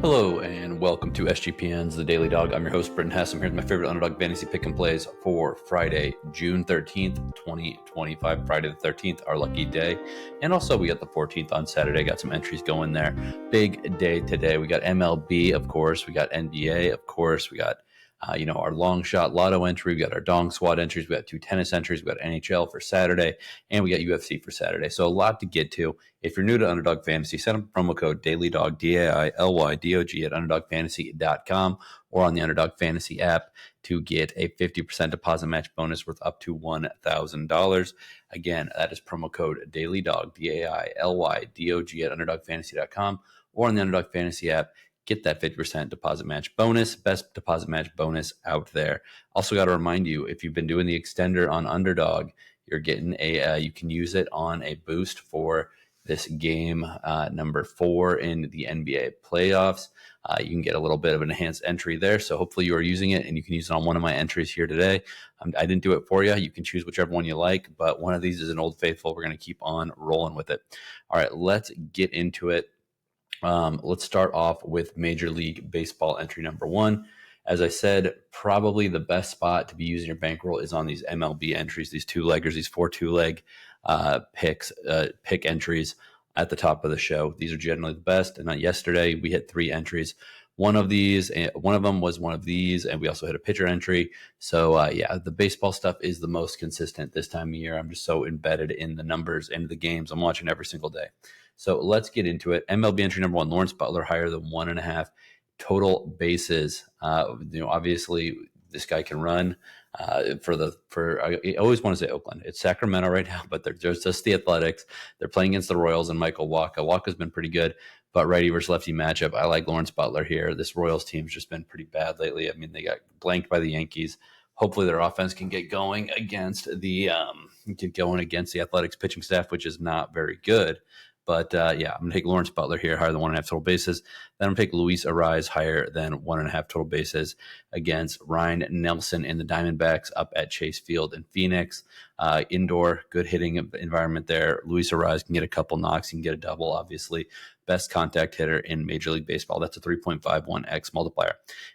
Hello and welcome to SGPN's The Daily Dog. I'm your host, Britton Hess. I'm here with my favorite Underdog fantasy pick and plays for Friday, June 13th, 2025. Friday the 13th, our lucky day. And also we got the 14th on Saturday. Got some entries going there. Big day today. We got MLB, of course. We got NBA, of course. We got our long shot lotto entry. We got our dong squad entries. We got 2 tennis entries. We got NHL for Saturday, and we got UFC for Saturday. So a lot to get to. If you're new to Underdog Fantasy, send a promo code DailyDog, DAILYDOG at UnderdogFantasy.com or on the Underdog Fantasy app to get a 50% deposit match bonus worth up to $1,000. Again, that is promo code DailyDog, DAILYDOG at UnderdogFantasy.com or on the Underdog Fantasy app. Get that 50% deposit match bonus, best deposit match bonus out there. Also got to remind you, if you've been doing the extender on Underdog, you're getting you can use it on a boost for this game number 4 in the NBA playoffs. You can get a little bit of an enhanced entry there. So hopefully you are using it and you can use it on one of my entries here today. I didn't do it for you. You can choose whichever one you like, but one of these is an old faithful. We're going to keep on rolling with it. All right, let's get into it. Let's start off with Major League Baseball entry number 1. As I said, probably the best spot to be using your bankroll is on these MLB entries, these two-leggers, these 4 two-leg pick entries at the top of the show. These are generally the best. And yesterday we hit 3 entries. One of them was one of these, and we also hit a pitcher entry. So the baseball stuff is the most consistent this time of year. I'm just so embedded in the numbers and the games I'm watching every single day. So let's get into it. MLB entry number 1, Lawrence Butler, higher than 1.5 total bases. Obviously this guy can run. I always want to say Oakland. It's Sacramento right now, but they're just the Athletics. They're playing against the Royals and Michael Wacha. Wacha's been pretty good, but righty versus lefty matchup. I like Lawrence Butler here. This Royals team's just been pretty bad lately. I mean, they got blanked by the Yankees. Hopefully their offense can get going against the Athletics pitching staff, which is not very good. But I'm going to take Lawrence Butler here, higher than 1.5 total bases. Then I'm going to take Luis Arraez, higher than 1.5 total bases against Ryan Nelson and the Diamondbacks up at Chase Field in Phoenix. Indoor, good hitting environment there. Luis Arraez can get a couple knocks. He can get a double, obviously. Best contact hitter in Major League Baseball. That's a 3.51x multiplier.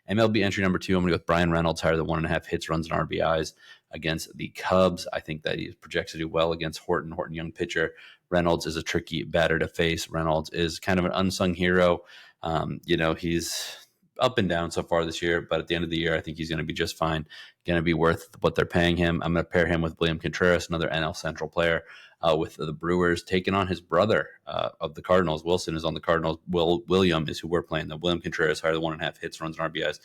MLB entry number 2, I'm going to go with Bryan Reynolds, higher than 1.5 hits, runs, and RBIs against the Cubs. I think that he projects to do well against Horton. Horton, young pitcher. Reynolds is a tricky batter to face. Reynolds is kind of an unsung hero. He's up and down so far this year, but at the end of the year, I think he's going to be just fine, going to be worth what they're paying him. I'm going to pair him with William Contreras, another NL Central player with the Brewers, taking on his brother of the Cardinals. Wilson is on the Cardinals. William is who we're playing. The William Contreras, higher than 1.5 hits, runs, and RBIs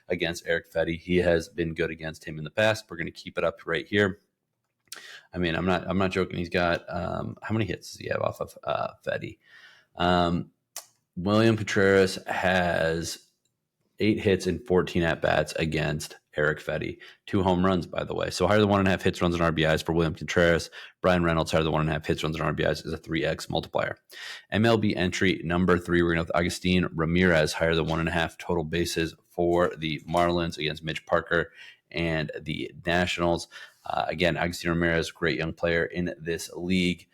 against Eric Fetty. He has been good against him in the past. We're going to keep it up right here. I mean, I'm not joking. He's got how many hits does he have off of Fetty? William Contreras has 8 hits and 14 at-bats against Eric Fetty. 2 home runs, by the way. So higher than 1.5 hits, runs, and RBIs for William Contreras. Bryan Reynolds, higher than 1.5 hits, runs, and RBIs is a 3x multiplier. MLB entry number 3, we're going to have Agustin Ramirez, higher than 1.5 total bases for the Marlins against Mitch Parker and the Nationals. Again, Agustin Ramirez, great young player in this league.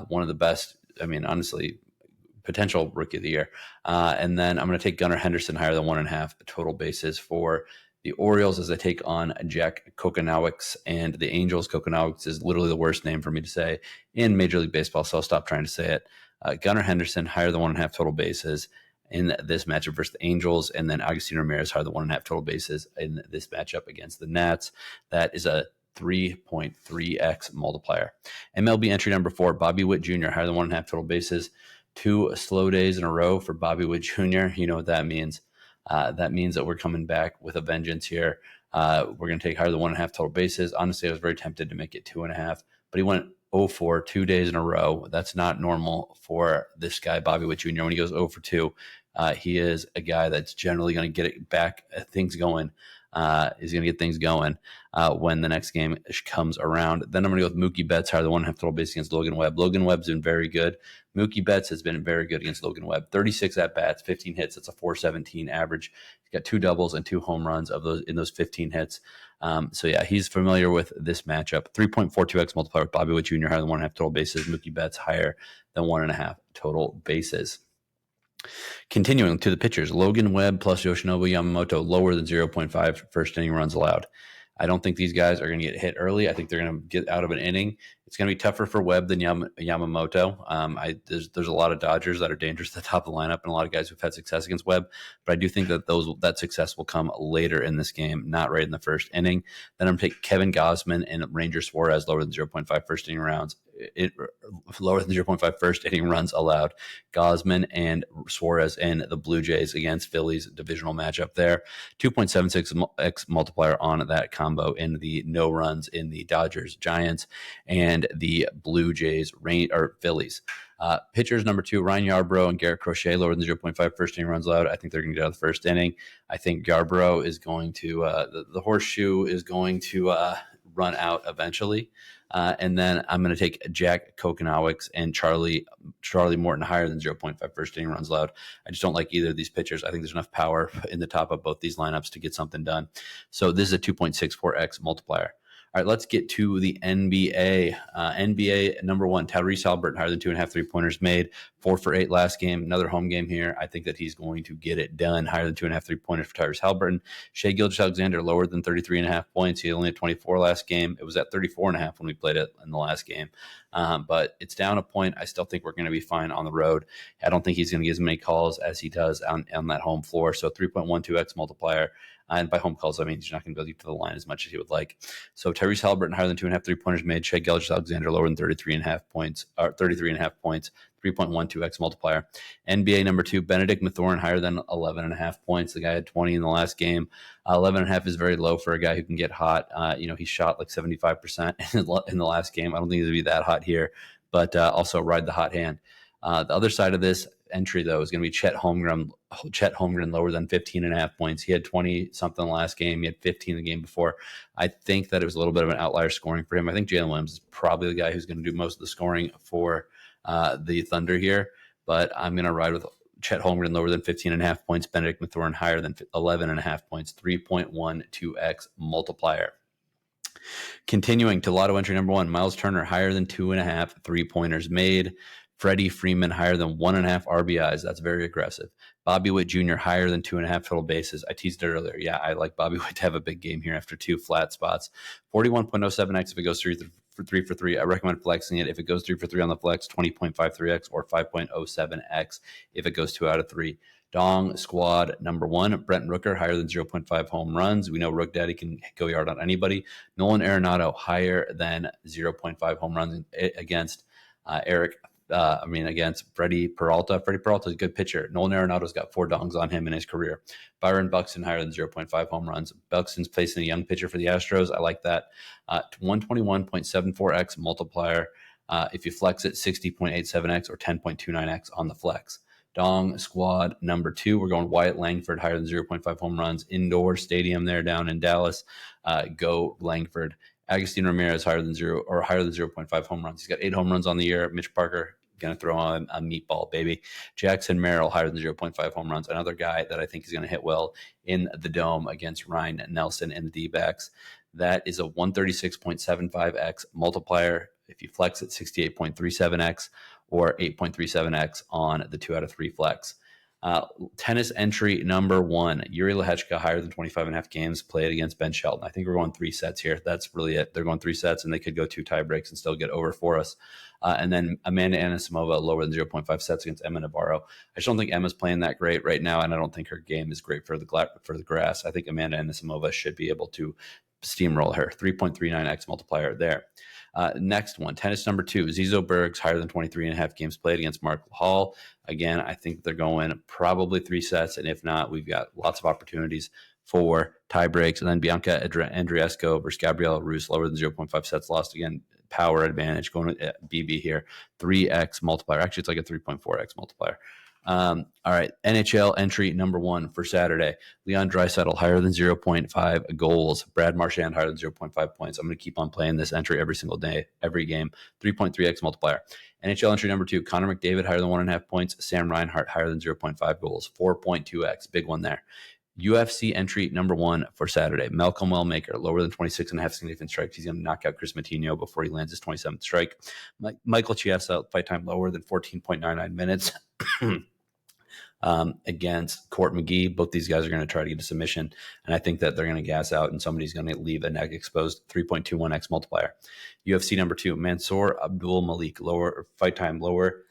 One of the best, honestly, potential rookie of the year. And then I'm going to take Gunnar Henderson, higher than 1.5 total bases for the Orioles as they take on Jack Kokonowicz and the Angels. Kokonowicz is literally the worst name for me to say in Major League Baseball, so I'll stop trying to say it. Gunnar Henderson, higher than 1.5 total bases in this matchup versus the Angels, and then Agustin Ramirez, higher than 1.5 total bases in this matchup against the Nats. That is a 3.3x multiplier. MLB entry number 4, Bobby Witt Jr., higher than 1.5 total bases. 2 slow days in a row for Bobby Witt Jr. You know what that means. That means that we're coming back with a vengeance here. We're going to take higher than 1.5 total bases. Honestly, I was very tempted to make it 2.5, but he went 0 for 2 days in a row. That's not normal for this guy, Bobby Witt Jr. When he goes 0 for 2, he is a guy that's generally going to get it back, things going. Is going to get things going when the next game comes around. Then I'm going to go with Mookie Betts, higher than 1.5 total base against Logan Webb. Logan Webb's been very good. Mookie Betts has been very good against Logan Webb. 36 at-bats, 15 hits. That's a 417 average. He's got 2 doubles and 2 home runs in those 15 hits. He's familiar with this matchup. 3.42x multiplier with Bobby Witt Jr., higher than 1.5 total bases. Mookie Betts, higher than 1.5 total bases. Continuing to the pitchers, Logan, Webb plus Yoshinobu, Yamamoto lower than 0.5 first inning runs allowed. I don't think these guys are going to get hit early. I think they're going to get out of an inning. It's going to be tougher for Webb than Yamamoto. There's a lot of Dodgers that are dangerous at the top of the lineup, and a lot of guys who've had success against Webb. But I do think that that success will come later in this game, not right in the first inning. Then I'm going to take Kevin Gausman and Ranger Suarez lower than 0.5 first inning rounds. Lower than 0.5 first inning runs allowed. Gausman and Suarez and the Blue Jays against Phillies divisional matchup there. 2.76x multiplier on that combo in the no runs in the Dodgers, Giants, and the Blue Jays, Phillies. Pitchers number 2, Ryan Yarbrough and Garrett Crochet lower than 0.5 first inning runs allowed. I think they're going to get out of the first inning. I think Yarbrough is going to the horseshoe is going to run out eventually. And then I'm going to take Jack Kokonowicz and Charlie Morton higher than 0.5 first inning runs allowed. I just don't like either of these pitchers. I think there's enough power in the top of both these lineups to get something done. So this is a 2.64x multiplier. All right, let's get to the NBA. NBA number 1, Tyrese Haliburton, higher than 2.5 3-pointers made. 4 for 8 last game. Another home game here. I think that he's going to get it done. Higher than 2.5 3-pointers for Tyrese Haliburton. Shai Gilgeous-Alexander lower than 33.5 points. He only had 24 last game. It was at 34.5 when we played it in the last game. But it's down a point. I still think we're going to be fine on the road. I don't think he's going to get as many calls as he does on that home floor. So 3.12x multiplier. And by home calls, I mean he's not going to be able to get to the line as much as he would like. So Tyrese Haliburton higher than 2.5 3-pointers made. Shai Gilgeous-Alexander lower than 33.5 points. 33.5 points. 3.12x multiplier. NBA number 2, Benedict Mathurin higher than 11.5 points. The guy had 20 in the last game. 11.5 is very low for a guy who can get hot. He shot like 75% in the last game. I don't think he's going to be that hot here, but also ride the hot hand. The other side of this entry, though, is going to be Chet Holmgren lower than 15.5 points. He had 20-something last game. He had 15 the game before. I think that it was a little bit of an outlier scoring for him. I think Jalen Williams is probably the guy who's going to do most of the scoring for the Thunder here, but I'm going to ride with Chet Holmgren lower than 15.5 points, Benedict Mathurin higher than 11.5 points, 3.12x multiplier. Continuing to Lotto entry number 1, Miles Turner higher than 2.5 3-pointers made. Freddie Freeman higher than 1.5 RBIs. That's very aggressive. Bobby Witt Jr. higher than 2.5 total bases. I teased it earlier. Yeah, I like Bobby Witt to have a big game here after 2 flat spots. 41.07x if it goes 3 for 3. I recommend flexing it. If it goes 3 for 3 on the flex, 20.53x or 5.07x if it goes 2 out of 3. Dong squad number 1, Brent Rooker higher than 0.5 home runs. We know Rook Daddy can go yard on anybody. Nolan Arenado higher than 0.5 home runs against against Freddie Peralta. Freddie Peralta is a good pitcher. Nolan Arenado's got 4 dongs on him in his career. Byron Buxton higher than 0.5 home runs. Buxton's facing a young pitcher for the Astros. I like that. 121.74x multiplier. If you flex it, 60.87x or 10.29x on the flex. Dong squad number 2. We're going Wyatt Langford higher than 0.5 home runs. Indoor stadium there down in Dallas. Go Langford. Agustin Ramirez higher than 0.5 home runs. He's got 8 home runs on the year. Mitch Parker going to throw on a meatball, baby. Jackson Merrill higher than 0.5 home runs. Another guy that I think is going to hit well in the Dome against Ryan Nelson and the D-backs. That is a 136.75x multiplier. If you flex it, 68.37x or 8.37x on the 2 out of 3 flex. Tennis entry number 1, Yuri Lehechka higher than 25.5 games played against Ben Shelton. I think we're going 3 sets here. That's really it. They're going 3 sets, and they could go 2 tie breaks and still get over for us. And then Amanda Anisimova lower than 0.5 sets against Emma Navarro. I just don't think Emma's playing that great right now, and I don't think her game is great for the grass. I think Amanda Anisimova should be able to steamroll her. 3.39x multiplier there. Next one, tennis number 2, Zizo Bergs higher than 23.5 games played against Mark Hall. Again, I think they're going probably 3 sets, and if not, we've got lots of opportunities for tie breaks. And then Bianca Andreescu versus Gabriela Ruse, lower than 0.5 sets lost. Again, power advantage going with BB here. 3x multiplier. Actually, it's like a 3.4x multiplier. All right, NHL entry number 1 for Saturday. Leon Draisaitl higher than 0.5 goals. Brad Marchand higher than 0.5 points. I'm going to keep on playing this entry every single day, every game. 3.3x multiplier. NHL entry number 2, Connor McDavid higher than 1.5 points. Sam Reinhart higher than 0.5 goals. 4.2x, big one there. UFC entry number 1 for Saturday. Malcolm Wellmaker, lower than 26.5 significant strikes. He's going to knock out Chris Matinho before he lands his 27th strike. Michael Chiesa, fight time lower than 14.99 minutes. against Court McGee. Both these guys are going to try to get a submission, and I think that they're going to gas out, and somebody's going to leave a neck exposed. 3.21x multiplier. UFC number 2, Mansoor Abdul Malik, lower fight time, lower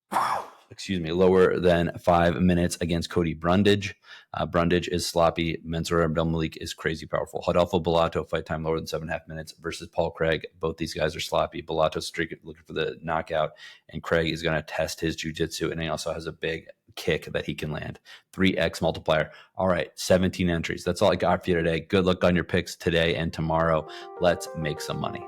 than 5 minutes against Cody Brundage. Brundage is sloppy. Mansoor Abdul Malik is crazy powerful. Rodolfo Bellato, fight time lower than 7.5 minutes versus Paul Craig. Both these guys are sloppy. Bellato's looking for the knockout, and Craig is going to test his jiu-jitsu, and he also has a big kick that he can land. 3x multiplier. All right, 17 entries. That's all I got for you today. Good luck on your picks today and tomorrow. Let's make some money.